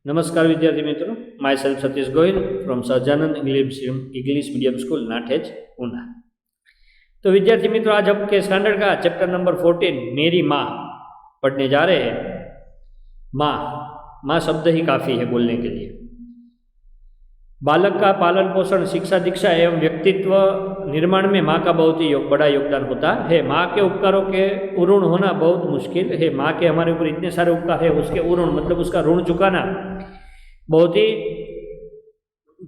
નમસ્કાર વિદ્યાર્થી મિત્રો, myself Satish Gohil from Sahajanand English medium school Nathej Una. तो विद्यार्थी मित्रों, आज हम के स्टैंडर्ड का चैप्टर नंबर 14 मेरी माँ पढ़ने जा रहे हैं। माँ शब्द ही काफ़ी है बोलने के लिए। बालक का पालन पोषण, शिक्षा, दीक्षा एवं व्यक्तित्व निर्माण में माँ का बहुत ही बड़ा योगदान होता है। माँ के उपकारों के ऋण होना बहुत मुश्किल है। माँ के हमारे ऊपर इतने सारे उपकार है, उसके ऋण मतलब उसका ऋण चुकाना बहुत ही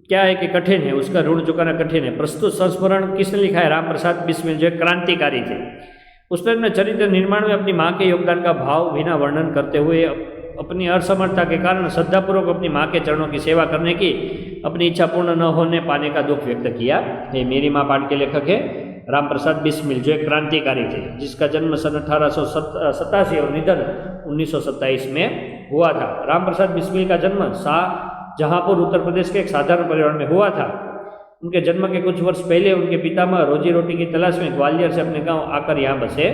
क्या है कि कठिन है। उसका ऋण चुकाना कठिन है। प्रस्तुत संस्मरण किसने लिखा है? राम प्रसाद बिस्मिल, जो क्रांतिकारी थे। उसने अपने चरित्र निर्माण में अपनी माँ के योगदान का भाव बिना वर्णन करते हुए अपनी असमर्थता के कारण श्रद्धापूर्वक अपनी माँ के चरणों की सेवा करने की अपनी इच्छा पूर्ण न होने पाने का दुख व्यक्त किया। ये मेरी माँ पाठ के लेखक है राम प्रसाद बिस्मिल, जो एक क्रांतिकारी थे, जिसका जन्म सन 1887 और निधन 1927 में हुआ था। राम प्रसाद बिस्मिल का जन्म शाहजहांपुर उत्तर प्रदेश के एक साधारण परिवार में हुआ था। उनके जन्म के कुछ वर्ष पहले उनके पितामह रोजी रोटी की तलाश में ग्वालियर से अपने गांव आकर यहाँ बसे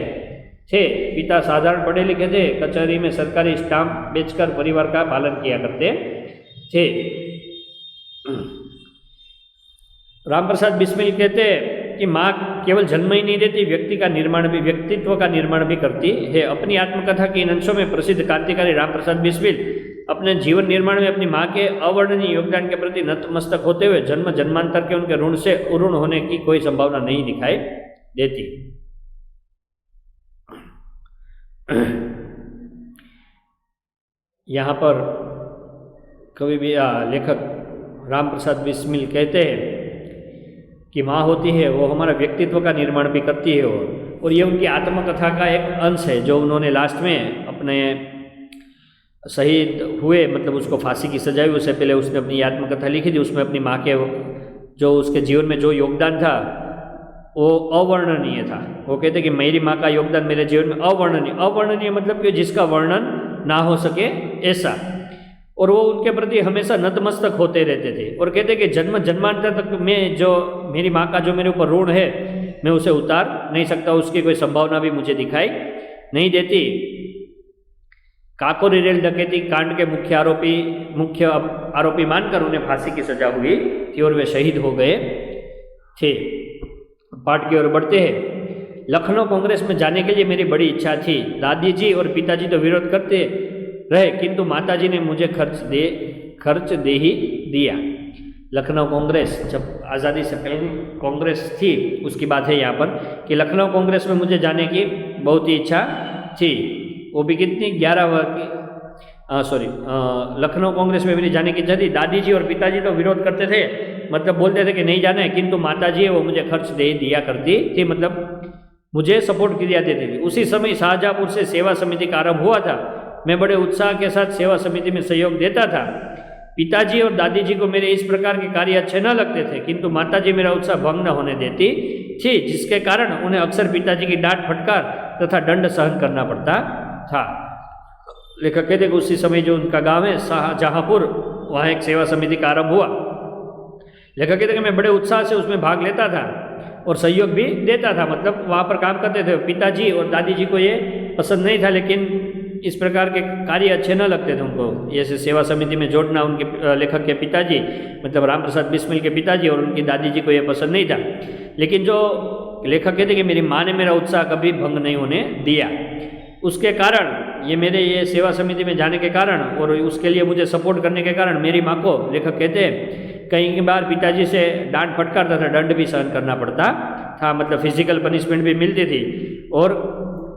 थे। पिता साधारण पढ़े लिखे थे, कचहरी में सरकारी स्टाम्प बेचकर परिवार का पालन किया करते थे। राम प्रसाद बिस्मिल कहते हैं कि माँ केवल जन्म ही नहीं देती, व्यक्तित्व का निर्माण भी करती है। अपनी आत्मकथा के इन अंशों में प्रसिद्ध क्रांतिकारी राम प्रसाद बिस्मिल अपने जीवन निर्माण में अपनी माँ के अवर्णनीय योगदान के प्रति नतमस्तक होते हुए जन्म जन्मांतर के उनके ऋण से ऋण होने की कोई संभावना नहीं दिखाई देती। यहाँ पर कवि भी लेखक राम प्रसाद बिस्मिल कहते हैं कि माँ होती है वो हमारा व्यक्तित्व का निर्माण भी करती है, और ये उनकी आत्मकथा का एक अंश है जो उन्होंने लास्ट में अपने शहीद हुए, मतलब उसको फांसी की सजा हुई, उससे पहले उसने अपनी आत्मकथा लिखी थी। उसमें अपनी माँ के जो उसके जीवन में जो योगदान था वो अवर्णनीय था। वो कहते कि मेरी माँ का योगदान मेरे जीवन में अवर्णनीय मतलब कि जिसका वर्णन ना हो सके ऐसा, और वो उनके प्रति हमेशा नतमस्तक होते रहते थे। और कहते कि जन्म जन्मांतर तक में जो मेरी माँ का जो मेरे ऊपर ऋण है मैं उसे उतार नहीं सकता, उसकी कोई संभावना भी मुझे दिखाई नहीं देती। काकोरी रेल डकैती कांड के मुख्य आरोपी मानकर उन्हें फांसी की सजा हुई थी और वे शहीद हो गए थे। पाठ की ओर बढ़ते हैं। लखनऊ कांग्रेस में जाने के लिए मेरी बड़ी इच्छा थी। दादी जी और पिताजी तो विरोध करते रहे, किंतु माताजी ने मुझे खर्च दे ही दिया। लखनऊ कांग्रेस जब आज़ादी से पहले कांग्रेस थी, उसकी बात है यहाँ पर कि लखनऊ कांग्रेस में मुझे जाने की बहुत ही इच्छा थी। वो भी कितनी 11 लखनऊ कांग्रेस में मेरी जाने की इच्छा थी। दादी जी और पिताजी तो विरोध करते थे, मतलब बोलते थे कि नहीं जाना है, किंतु माताजी है वो मुझे खर्च दे दिया करती थी, मतलब मुझे सपोर्ट किया देती थी। उसी समय शाहजहांपुर से सेवा समिति का आरंभ हुआ था। मैं बड़े उत्साह के साथ सेवा समिति में सहयोग देता था। पिताजी और दादी जी को मेरे इस प्रकार के कार्य अच्छे न लगते थे, किंतु माताजी मेरा उत्साह भंग न होने देती थी, जिसके कारण उन्हें अक्सर पिताजी की डांट फटकार तथा दंड सहन करना पड़ता था। लेखक कहते कि उसी समय जो उनका गांव है शाहजहांपुर, वहाँ एक सेवा समिति का आरंभ हुआ। लेखक कहते कि मैं बड़े उत्साह से उसमें भाग लेता था और सहयोग भी देता था, मतलब वहाँ पर काम करते थे। पिताजी और दादी जी को ये पसंद नहीं था, लेकिन इस प्रकार के कार्य अच्छे न लगते थे उनको, जैसे सेवा समिति में जोड़ना। उनके लेखक के पिताजी मतलब राम प्रसाद बिस्मिल के पिताजी और उनकी दादी जी को ये पसंद नहीं था। लेकिन जो लेखक कहते कि मेरी माँ ने मेरा उत्साह कभी भंग नहीं होने दिया। उसके कारण ये सेवा समिति में जाने के कारण और उसके लिए मुझे सपोर्ट करने के कारण मेरी माँ को, लेखक कहते हैं, कई बार पिताजी से डांट फटकार तथा दंड भी सहन करना पड़ता था, मतलब फिजिकल पनिशमेंट भी मिलती थी और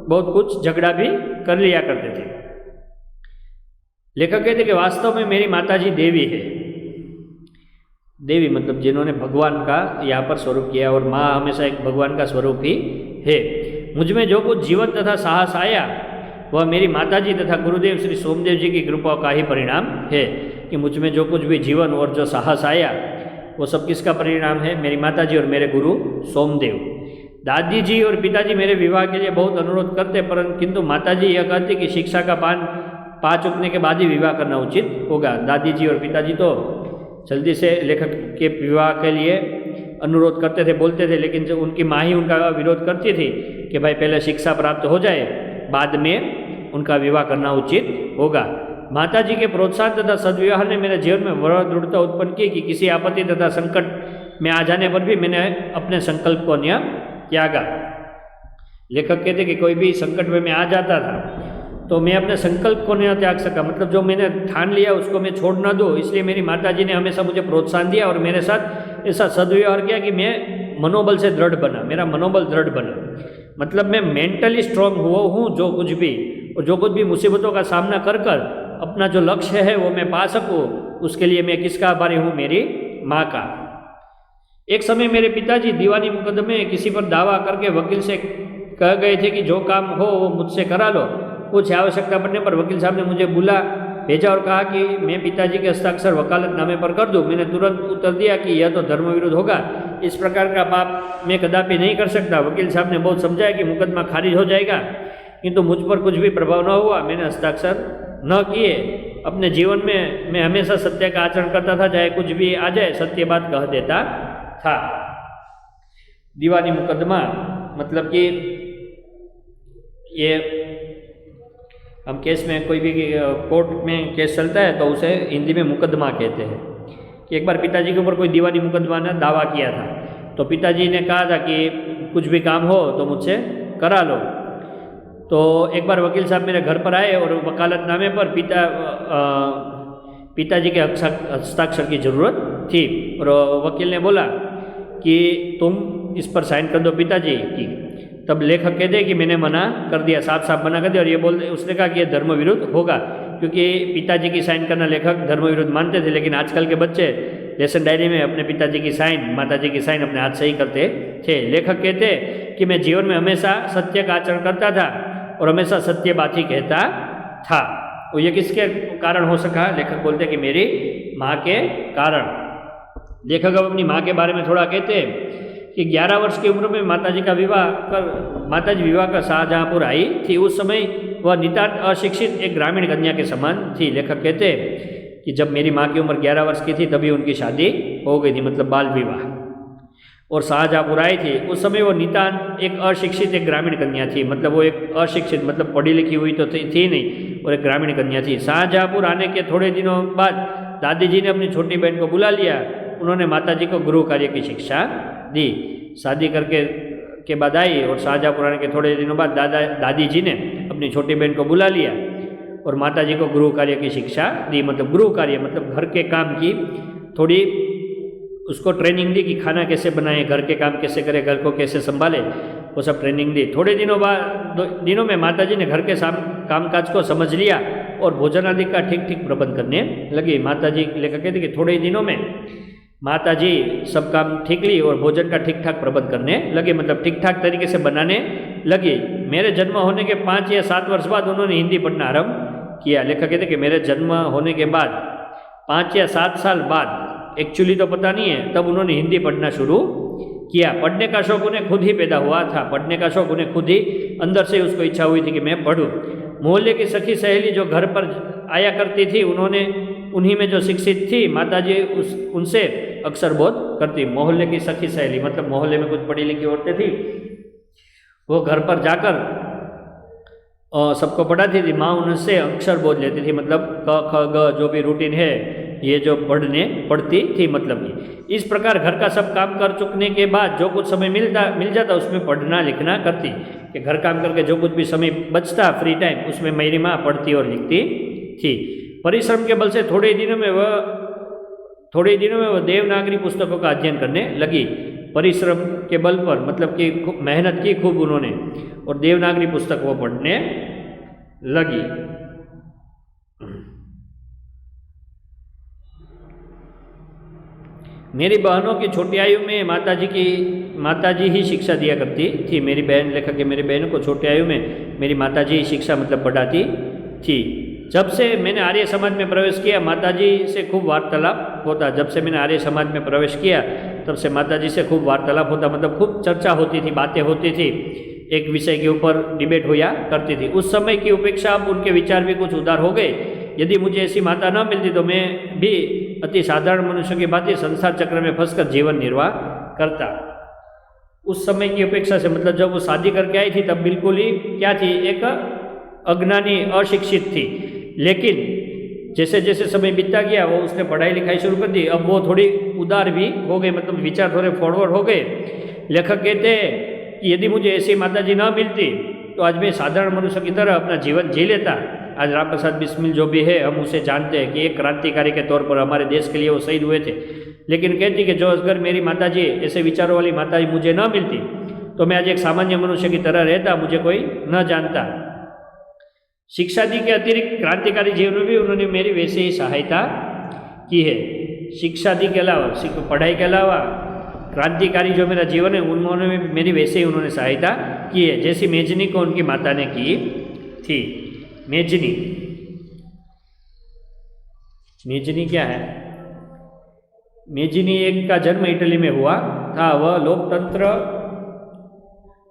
बहुत कुछ झगड़ा भी कर लिया करते थे। लेखक कहते कि वास्तव में मेरी माताजी देवी है। देवी मतलब जिन्होंने भगवान का यहाँ पर स्वरूप किया, और माँ हमेशा एक भगवान का स्वरूप ही है। मुझ में जो कुछ जीवन तथा साहस आया वह मेरी माताजी तथा गुरुदेव श्री सोमदेव जी की कृपा का ही परिणाम है। कि मुझ में जो कुछ भी जीवन और जो साहस आया वो सब किसका परिणाम है? मेरी माताजी और मेरे गुरु सोमदेव। दादी जी और पिताजी मेरे विवाह के लिए बहुत अनुरोध करते, परंतु किंतु माताजी यह कहती कि शिक्षा का पा चुकने के बाद ही विवाह करना उचित होगा। दादी जी और पिताजी तो जल्दी से लेखक के विवाह के लिए अनुरोध करते थे, बोलते थे, लेकिन जब उनकी माँ ही उनका विरोध करती थी कि भाई पहले शिक्षा प्राप्त हो जाए, बाद में उनका विवाह करना उचित होगा। माताजी के प्रोत्साहन तथा सद्व्यवहार ने मेरे जीवन में वह दृढ़ता उत्पन्न की कि किसी आपत्ति तथा संकट में आ जाने पर भी मैंने अपने संकल्प को न त्यागा। लेखक कहते कि कोई भी संकट में मैं आ जाता था तो मैं अपने संकल्प को नहीं त्याग सका, मतलब जो मैंने ठान लिया उसको मैं छोड़ ना दूँ, इसलिए मेरी माताजी ने हमेशा मुझे प्रोत्साहन दिया और मेरे साथ ऐसा सद्व्यवहार किया कि मैं मनोबल से दृढ़ बना, मेरा मनोबल दृढ़ बना, मतलब मैं मेंटली स्ट्रांग हुआ हूँ। जो कुछ भी मुसीबतों का सामना कर अपना जो लक्ष्य है वो मैं पा सकूँ, उसके लिए मैं किसका आभारी हूँ? मेरी माँ का। एक समय मेरे पिताजी दीवानी मुकदमे किसी पर दावा करके वकील से कह गए थे कि जो काम हो वो मुझसे करा लो। कुछ आवश्यकता पड़ने पर वकील साहब ने मुझे भेजा और कहा कि मैं पिताजी के हस्ताक्षर वकालतनामे पर कर दूं। मैंने तुरंत उत्तर दिया कि यह तो धर्म विरुद्ध होगा, इस प्रकार का पाप मैं कदापि नहीं कर सकता। वकील साहब ने बहुत समझाया कि मुकदमा खारिज हो जाएगा, किंतु मुझ पर कुछ भी प्रभाव न हुआ। मैंने हस्ताक्षर न किए। अपने जीवन में मैं हमेशा सत्य का आचरण करता था, चाहे कुछ भी आ जाए सत्य बात कह देता था। दीवानी मुकदमा मतलब कि ये हम केस में कोई भी कोर्ट में केस चलता है तो उसे हिंदी में मुकदमा कहते हैं। कि एक बार पिताजी के ऊपर कोई दीवानी मुकदमा ने दावा किया था, तो पिताजी ने कहा था कि कुछ भी काम हो तो मुझसे करा लो। तो एक बार वकील साहब मेरे घर पर आए और वकालतनामे पर पिताजी के हस्ताक्षर की ज़रूरत थी और वकील ने बोला कि तुम इस पर साइन कर दो पिताजी की। तब लेखक कहते हैं कि मैंने मना कर दिया, साफ मना कर दिया। और ये उसने कहा कि यह धर्म विरुद्ध होगा, क्योंकि पिताजी की साइन करना लेखक धर्म विरुद्ध मानते थे। लेकिन आजकल के बच्चे लेसन डायरी में अपने पिताजी की साइन, माताजी की साइन अपने हाथ से ही करते थे। लेखक कहते कि मैं जीवन में हमेशा सत्य का आचरण करता था और हमेशा सत्य बात ही कहता था। और ये किसके कारण हो सका? लेखक बोलते कि मेरी माँ के कारण। लेखक अब अपनी माँ के बारे में थोड़ा कहते हैं कि 11 वर्ष की उम्र में माताजी विवाह कर शाहजहाँपुर आई थी। उस समय वह नितांत अशिक्षित एक ग्रामीण कन्या के समान थी। लेखक कहते हैं कि जब मेरी माँ की उम्र 11 वर्ष की थी तभी उनकी शादी हो गई थी, मतलब बाल विवाह, और शाहजहाँपुर आई थी। उस समय वो नितांत एक अशिक्षित एक ग्रामीण कन्या थी, मतलब वो एक अशिक्षित मतलब पढ़ी लिखी हुई तो थी नहीं, और एक ग्रामीण कन्या थी। शाहजहाँपुर आने के थोड़े दिनों बाद दादी जी ने अपनी छोटी बहन को बुला लिया। उन्होंने माताजी को गृह कार्य की शिक्षा दी। शादी के बाद आई और शाहजहाँपुर आने के थोड़े दिनों बाद दादी जी ने अपनी छोटी बहन को बुला लिया और माताजी को गृह कार्य की शिक्षा दी। मतलब गृह कार्य मतलब घर के काम की थोड़ी उसको ट्रेनिंग दी कि खाना कैसे बनाए, घर के काम कैसे करे, घर को कैसे संभाले, वो सब ट्रेनिंग दी। थोड़े दिनों में माताजी ने घर के कामकाज को समझ लिया और भोजन आदि का ठीक प्रबंध करने लगी। माताजी लेकर कहते कि थोड़े दिनों में माताजी सब काम ठीक ली और भोजन का ठीक ठाक प्रबंध करने लगे, मतलब ठीक ठाक तरीके से बनाने लगी। मेरे जन्म होने के 5 या 7 वर्ष बाद उन्होंने हिंदी पढ़ना आरंभ किया। लेखक कहते कि मेरे जन्म होने के बाद 5 या 7 साल बाद, एक्चुअली तो पता नहीं है, तब उन्होंने हिंदी पढ़ना शुरू किया। पढ़ने का शौक उन्हें खुद ही पैदा हुआ था, पढ़ने का शौक उन्हें खुद ही अंदर से उसको इच्छा हुई थी कि मैं पढ़ूँ। मोहल्ले की सखी सहेली जो घर पर आया करती थी उन्हीं में जो शिक्षित थी माताजी उनसे अक्सर बोध करती। मोहल्ले की सखी सहेली मतलब मोहल्ले में कुछ पढ़ी लिखी औरतें थी, वो घर पर जाकर सबको पढ़ाती थी। माँ उनसे अक्षर बोध लेती थी, मतलब क ख ग जो भी रूटीन है ये जो पढ़ती थी। मतलब कि इस प्रकार घर का सब काम कर चुकने के बाद जो कुछ समय मिल जाता उसमें पढ़ना लिखना करती। कि घर काम करके जो कुछ भी समय बचता फ्री टाइम उसमें मेरी माँ पढ़ती और लिखती थी। परिश्रम के बल से थोड़े ही दिनों में वह देवनागरी पुस्तकों का अध्ययन करने लगी। परिश्रम के बल पर मतलब कि मेहनत की खूब उन्होंने, और देवनागरी पुस्तक वो पढ़ने लगी। मेरी बहनों की छोटी आयु में माताजी ही शिक्षा दिया करती थी। मेरी बहन लेखक के मेरी बहनों को छोटी आयु में मेरी माताजी ही शिक्षा मतलब पढ़ाती थी। जब से मैंने आर्य समाज में प्रवेश किया माताजी से खूब वार्तालाप होता। जब से मैंने आर्य समाज में प्रवेश किया तब से माताजी से खूब वार्तालाप होता, मतलब खूब चर्चा होती थी, बातें होती थी, एक विषय के ऊपर डिबेट होया करती थी। उस समय की उपेक्षा अब उनके विचार भी कुछ उदार हो गए। यदि मुझे ऐसी माता न मिलती तो मैं भी अति साधारण मनुष्य की भांति संसार चक्र में फंसकर जीवन निर्वाह करता। उस समय की अपेक्षा से मतलब जब वो शादी करके आई थी तब बिल्कुल ही क्या थी, एक अज्ञानी अशिक्षित थी। लेकिन जैसे जैसे समय बीतता गया वो उसने पढ़ाई लिखाई शुरू कर दी। अब वो थोड़ी उदार भी हो गए, मतलब विचार थोड़े फॉरवर्ड हो गए। लेखक कहते हैं कि यदि मुझे ऐसी माताजी ना मिलती तो आज मैं साधारण मनुष्य की तरह अपना जीवन जी लेता। आज राम प्रसाद बिस्मिल जो भी है हम उसे जानते हैं कि एक क्रांतिकारी के तौर पर हमारे देश के लिए वो शहीद हुए थे। लेकिन कहती कि जो अगर मेरी माताजी ऐसे विचारों वाली माताजी मुझे न मिलती तो मैं आज एक सामान्य मनुष्य की तरह रहता, मुझे कोई न जानता। शिक्षा दी के अतिरिक्त क्रांतिकारी जीवन में भी उन्होंने मेरी वैसे ही सहायता की है। शिक्षा दी के अलावा, पढ़ाई के अलावा क्रांतिकारी जो मेरा जीवन है उन्होंने मेरी वैसे ही उन्होंने सहायता की है, जैसी मेजनी को उनकी माता ने की थी। मेजनी, मेजनी क्या है? मेजनी एक का जन्म इटली में हुआ था। वह लोकतंत्र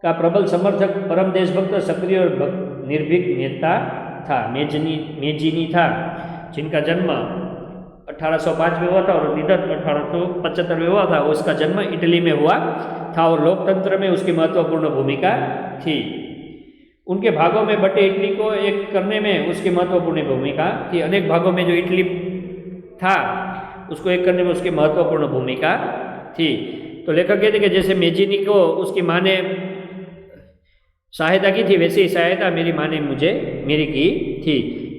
का प्रबल समर्थक, परम देशभक्त, सक्रिय और निर्भीक नेता था। मेजिनी था, जिनका जन्म 1805 में हुआ था और निधन 1875 में हुआ था। उसका जन्म इटली में हुआ था और लोकतंत्र में उसकी महत्वपूर्ण भूमिका थी। उनके भागों में बटे इटली को एक करने में उसकी महत्वपूर्ण भूमिका थी। अनेक भागों में जो इटली था उसको एक करने में उसकी महत्वपूर्ण भूमिका थी। तो लेखक कहते कि जैसे मेजिनी को उसकी माँ ने सहायता की थी वैसे ही सहायता मेरी माँ ने मेरी की थी।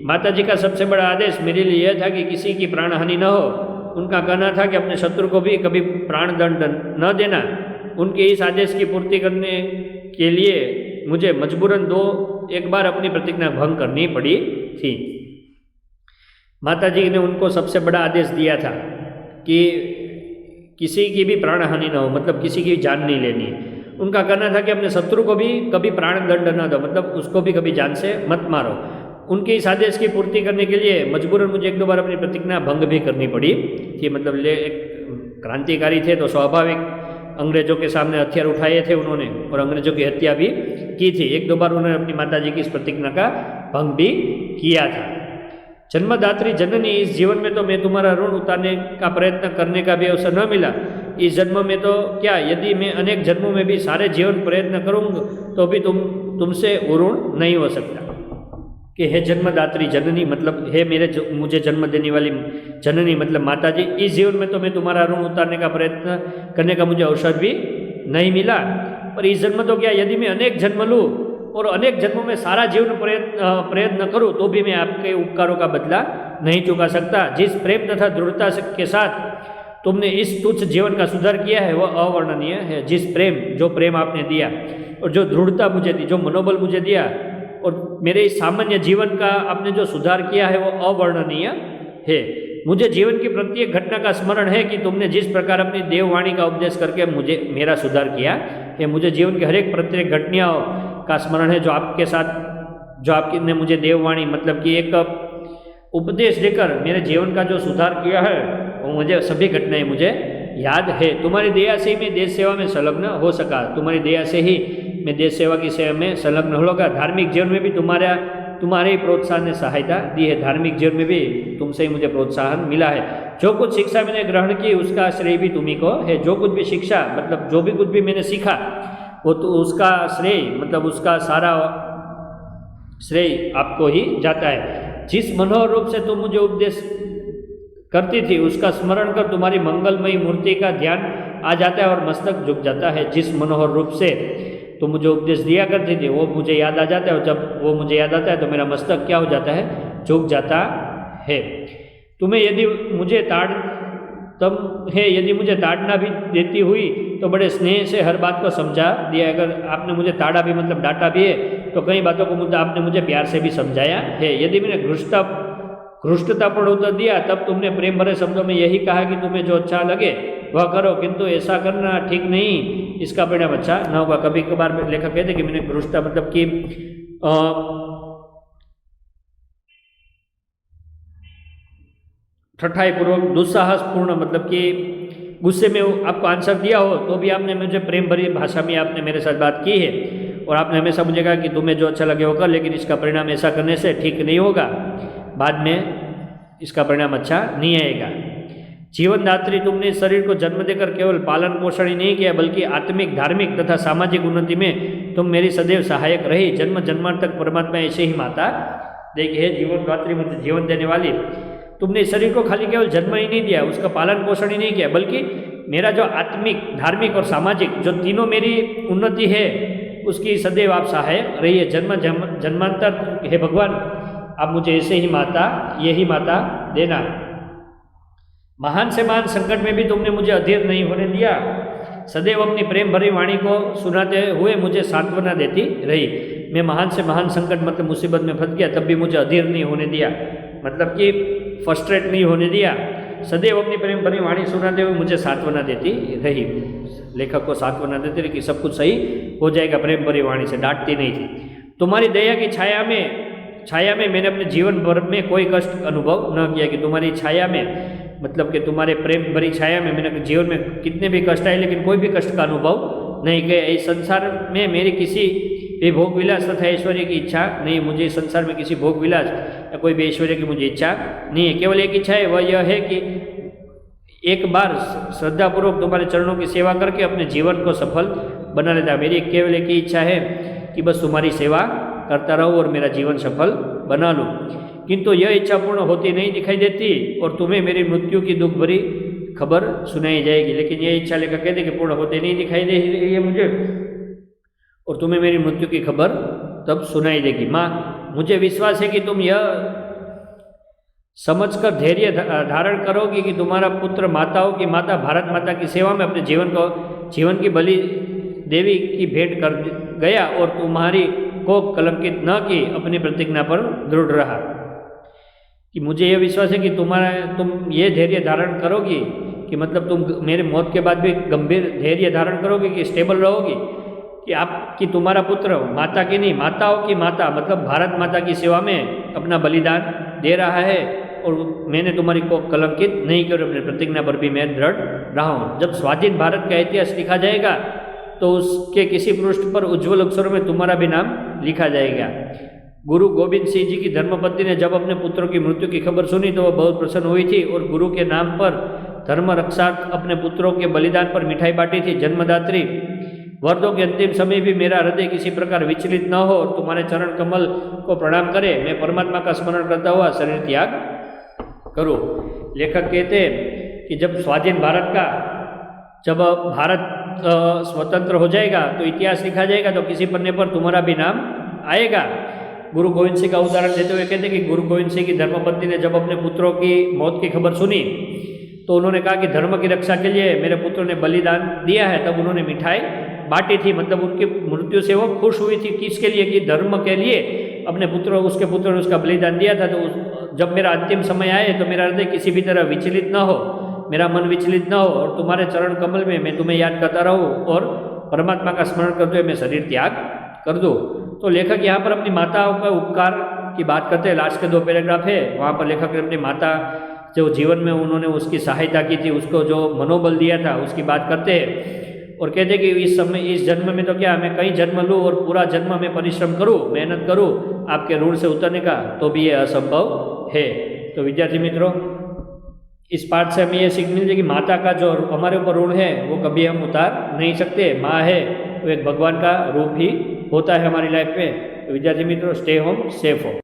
माताजी का सबसे बड़ा आदेश मेरे लिए यह था कि किसी की प्राण हानि न हो। उनका कहना था कि अपने शत्रु को भी कभी प्राण दंड न देना। उनके इस आदेश की पूर्ति करने के लिए मुझे मजबूरन एक बार अपनी प्रतिज्ञा भंग करनी पड़ी थी। माताजी ने उनको सबसे बड़ा आदेश दिया था कि किसी की भी प्राण हानि न हो, मतलब किसी की जान नहीं लेनी। उनका कहना था कि अपने शत्रु को भी कभी प्राण दंड न दो, मतलब उसको भी कभी जान से मत मारो। उनके इस आदेश की पूर्ति करने के लिए मजबूरन मुझे एक दो बार अपनी प्रतिज्ञा भंग भी करनी पड़ी थी। मतलब एक क्रांतिकारी थे तो स्वाभाविक अंग्रेजों के सामने हथियार उठाए थे उन्होंने और अंग्रेजों की हत्या भी की थी। एक दो बार उन्होंने अपनी माताजी की इस प्रतिज्ञा का भंग भी किया था। जन्मदात्री जननी, इस जीवन में तो मैं तुम्हारा ऋण उतारने का प्रयत्न करने का भी अवसर न मिला। इस जन्म में तो क्या, यदि मैं अनेक जन्मों में भी सारे जीवन प्रयत्न करूँगा तो भी तुमसे ऋण नहीं हो सकता। कि हे जन्मदात्री जननी, मतलब हे मुझे जन्म देने वाली जननी, मतलब माताजी, इस जीवन में तो मैं तुम्हारा ऋण उतारने का प्रयत्न करने का मुझे अवसर भी नहीं मिला। पर इस जन्म तो क्या, यदि मैं अनेक जन्म लूँ और अनेक जन्मों में सारा जीवन प्रयत्न करूँ तो भी मैं आपके उपकारों का बदला नहीं चुका सकता। जिस प्रेम तथा दृढ़ता के साथ तुमने इस तुच्छ जीवन का सुधार किया है वह अवर्णनीय है। जो प्रेम आपने दिया और जो दृढ़ता मुझे दी, जो मनोबल मुझे दिया और मेरे इस सामान्य जीवन का आपने जो सुधार किया है वो अवर्णनीय है। मुझे जीवन की प्रत्येक घटना का स्मरण है कि तुमने जिस प्रकार अपनी देववाणी का उपदेश करके मेरा सुधार किया है। मुझे जीवन के प्रत्येक घटनाओं का स्मरण है जो आपने मुझे देववाणी, मतलब कि एक उपदेश देकर मेरे जीवन का जो सुधार किया है वो मुझे सभी घटनाएं मुझे याद है। तुम्हारी दया से ही मैं देश सेवा में संलग्न हो सका। तुम्हारी दया से ही मैं देश सेवा की सेवा में संलग्न होगा। धार्मिक जीवन में भी तुम्हारे ही प्रोत्साहन ने सहायता दी है। धार्मिक जीवन में भी तुमसे ही मुझे प्रोत्साहन मिला है। जो कुछ शिक्षा मैंने ग्रहण की उसका श्रेय भी तुम्ही को है। जो कुछ भी शिक्षा, मतलब जो भी कुछ भी मैंने सीखा वो तो उसका श्रेय, मतलब उसका सारा श्रेय आपको ही जाता है। जिस मनोहर रूप से तुम मुझे उपदेश करती थी उसका स्मरण कर तुम्हारी मंगलमयी मूर्ति का ध्यान आ जाता है और मस्तक झुक जाता है। जिस मनोहर रूप से तुम मुझे उपदेश दिया करती थी वो मुझे याद आ जाता है और जब वो मुझे याद आता है तो मेरा मस्तक क्या हो जाता है, झुक जाता है। तुम्हें यदि मुझे ताड़ना भी देती हुई तो बड़े स्नेह से हर बात को समझा दिया। अगर आपने मुझे ताड़ा भी, मतलब डांटा भी है, तो कई बातों को आपने मुझे प्यार से भी समझाया है। यदि मैंने घृष्टता पर उत्तर दिया तब तुमने प्रेम भरे शब्दों में यही कहा कि तुम्हें जो अच्छा लगे वह करो, किंतु ऐसा करना ठीक नहीं, इसका परिणाम अच्छा न होगा। कभी कभार लेखक कहते कि मैंने घृष्टता, मतलब कि ठठाई पूर्वक, दुस्साहसपूर्ण, मतलब कि गुस्से में आपको आंसर दिया हो तो भी आपने मुझे प्रेम भरी भाषा में आपने मेरे साथ बात की है और आपने हमेशा मुझे कहा कि तुम्हें जो अच्छा लगे वो कर, लेकिन इसका परिणाम ऐसा करने से ठीक नहीं होगा, बाद में इसका परिणाम अच्छा नहीं आएगा। जीवनदात्री, तुमने इस शरीर को जन्म देकर केवल पालन पोषण ही नहीं किया बल्कि आत्मिक, धार्मिक तथा सामाजिक उन्नति में तुम मेरी सदैव सहायक रही। जन्म जन्मांतर तक परमात्मा ऐसे ही माता देखिए। जीवनदात्री मतलब जीवन देने वाली, तुमने इस शरीर को खाली केवल जन्म ही नहीं दिया, उसका पालन पोषण ही नहीं किया, बल्कि मेरा जो आत्मिक, धार्मिक और सामाजिक जो तीनों मेरी उन्नति है उसकी सदैव आप सहायक रहिए। जन्मांतर हे भगवान, आप मुझे ऐसे ही माता, यही माता देना। महान से महान संकट में भी तुमने मुझे अधीर नहीं होने दिया। सदैव अपनी प्रेम भरी वाणी को सुनाते हुए मुझे सांत्वना देती रही। मैं महान से महान संकट मतलब मुसीबत में फंस गया, तब भी मुझे अधीर नहीं होने दिया, मतलब कि फ्रस्ट्रेट नहीं होने दिया। सदैव अपनी प्रेम भरी वाणी सुनाते हुए मुझे सांत्वना देती रही। लेखक को सांत्वना देती रही कि सब कुछ सही हो जाएगा, प्रेम भरी वाणी से डांटती नहीं थी। तुम्हारी दया की छाया में मैंने अपने जीवन भर में कोई कष्ट अनुभव न किया। कि तुम्हारी छाया में मतलब कि तुम्हारे प्रेम भरी छाया में मैंने जीवन में कितने भी कष्ट आए, लेकिन कोई भी कष्ट का अनुभव नहीं किया। इस संसार में मेरी किसी भी भोग विलास तथा ऐश्वर्य की इच्छा नहीं। मुझे इस संसार में किसी भोग विलास या कोई भी ऐश्वर्य की मुझे इच्छा नहीं है। केवल एक इच्छा है, वह यह है कि एक बार श्रद्धापूर्वक तुम्हारे चरणों की सेवा करके अपने जीवन को सफल बना लेता। मेरी केवल एक ही इच्छा है कि बस तुम्हारी सेवा करता रहूं और मेरा जीवन सफल बना लूं। किंतु यह इच्छा पूर्ण होती नहीं दिखाई देती और तुम्हें मेरी मृत्यु की दुख भरी खबर सुनाई जाएगी। लेकिन यह इच्छा लेकर कहते कि पूर्ण होते नहीं दिखाई दे रही है मुझे, और तुम्हें मेरी मृत्यु की खबर तब सुनाई देगी। माँ, मुझे विश्वास है कि तुम यह समझकर धैर्य धारण करोगी कि तुम्हारा पुत्र माताओं की माता भारत माता की सेवा में अपने जीवन की बलि देवी की भेंट कर गया और तुम्हारी को कलंकित न की अपनी प्रतिज्ञा पर दृढ़ रहा। कि मुझे यह विश्वास है कि तुम ये धैर्य धारण करोगी कि मतलब तुम मेरे मौत के बाद भी गंभीर धैर्य धारण करोगी, कि स्टेबल रहोगी कि तुम्हारा पुत्र माता की नहीं, माताओं की माता मतलब भारत माता की सेवा में अपना बलिदान दे रहा है और मैंने तुम्हारी को कलंकित नहीं किया, अपनी प्रतिज्ञा पर भी मैं दृढ़ रहा हूँ। जब स्वाधीन भारत का इतिहास लिखा जाएगा तो उसके किसी पृष्ठ पर उज्ज्वल अक्षरों में तुम्हारा भी नाम लिखा जाएगा। गुरु गोविंद सिंह जी की धर्मपत्नी ने जब अपने पुत्रों की मृत्यु की खबर सुनी तो वह बहुत प्रसन्न हुई थी और गुरु के नाम पर धर्म रक्षार्थ अपने पुत्रों के बलिदान पर मिठाई बांटी थी। जन्मदात्री वर्दों के अंतिम समय भी मेरा हृदय किसी प्रकार विचलित न हो और तुम्हारे चरण कमल को प्रणाम करे, मैं परमात्मा का स्मरण करता हुआ शरीर त्याग करूँ। लेखक कहते हैं कि जब भारत स्वतंत्र हो जाएगा तो इतिहास लिखा जाएगा तो किसी पन्ने पर तुम्हारा भी नाम आएगा। गुरु गोविंद सिंह का उदाहरण देते हुए कहते हैं कि गुरु गोविंद सिंह की धर्मपत्नी ने जब अपने पुत्रों की मौत की खबर सुनी तो उन्होंने कहा कि धर्म की रक्षा के लिए मेरे पुत्र ने बलिदान दिया है। तब उन्होंने मिठाई बांटी थी, मतलब उनकी मृत्यु से वो खुश हुई थी। किसके लिए? कि धर्म के लिए अपने उसके पुत्र ने उसका बलिदान दिया था। तो जब मेरा अंतिम समय आए तो मेरा हृदय किसी भी तरह विचलित न हो, मेरा मन विचलित न हो और तुम्हारे चरण कमल में मैं तुम्हें याद करता रहूं और परमात्मा का स्मरण करते हुए मैं शरीर त्याग कर दूं। तो लेखक यहाँ पर अपनी माताओं का उपकार की बात करते हैं। लास्ट के 2 पैराग्राफ है, वहाँ पर लेखक ने अपनी माता जो जीवन में उन्होंने उसकी सहायता की थी, उसको जो मनोबल दिया था उसकी बात करते हैं और कहते हैं कि इस जन्म में तो क्या मैं कई जन्म लूँ और पूरा जन्म में परिश्रम करूँ, मेहनत करूँ आपके ऋण से उतरने का, तो भी ये असंभव है। तो विद्यार्थी मित्रों, इस पाठ से हमें ये सीख मिल जाएगी कि माता का जो हमारे ऊपर ऋण है वो कभी हम उतार नहीं सकते। माँ है वो एक भगवान का रूप ही होता है हमारी लाइफ में। तो विद्यार्थी मित्रों, स्टे होम, सेफ हो।